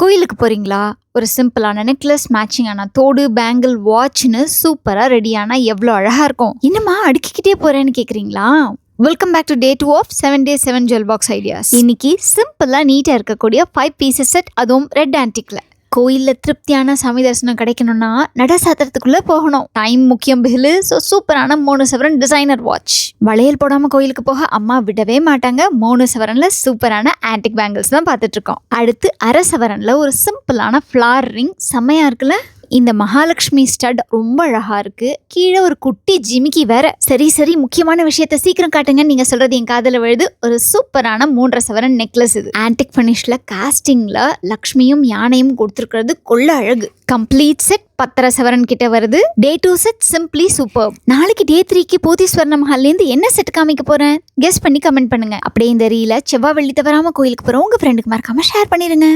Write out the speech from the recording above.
கோயிலுக்கு போறீங்களா? ஒரு சிம்பிளான நெக்லஸ், மேட்சிங்கான தோடு, பேங்கிள், வாட்ச்னு சூப்பரா ரெடியானா எவ்வளோ அழகா இருக்கும். என்னம்மா அடுக்கிக்கிட்டே போறேன்னு கேக்குறீங்களா? Welcome back to day 2 of 7 days 7 jewel box ideas. இன்னைக்கு சிம்பிளா நீட்டா இருக்கக்கூடிய 5 pieces செட், அதுவும் ரெட் ஆன்டிக்ல. கோயில்ல திருப்தியான சாமி தரிசனம் கிடைக்கணும்னா நட சாத்திரத்துக்குள்ள போகணும். டைம் முக்கியம் பிகிலு. ஸோ சூப்பரான 3 சவரன் டிசைனர் வாட்ச். வளையல் போடாம கோயிலுக்கு போக அம்மா விடவே மாட்டாங்க. 3 சவரன்ல சூப்பரான ஆன்டிக் பேங்கிள்ஸ் தான் பார்த்துட்டு இருக்கோம். அடுத்து அரை சவரன்ல ஒரு சிம்பிளான ஃபிளார் ரிங் செம்மையா இருக்குல்ல. இந்த மகாலட்சுமி ஸ்டட் ரொம்ப அழகா இருக்கு. கீழே ஒரு குட்டி ஜிமிக்கி வேற. சரி முக்கியமான விஷயத்த சீக்கிரம் காட்டுங்க. நீங்க சொல்றது என் காதல விழுது. ஒரு சூப்பரான 3.5 சவரன் நெக்லஸ் இது. ஆன்டிக் ஃபினிஷ்ல காஸ்டிங்ல லக்ஷ்மியும் யானையும் கொடுத்துருக்கிறது கொள்ள அழகு. கம்ப்ளீட் செட் 10.5 சவரன் கிட்ட வருது. டே 2 செட் சிம்பிளி சூப்பர். நாளைக்கு டே 3க்கு போதீஸ்வர மஹால்ல இருந்து என்ன செட் காமிக்க போறேன் கெஸ் பண்ணி கமெண்ட் பண்ணுங்க. அப்படியே இந்த ரீல செவ்வாய் வெள்ளி தவறாம கோயிலுக்கு போற உங்க ஃப்ரெண்டுக்கு மறக்காம ஷேர் பண்ணிருங்க.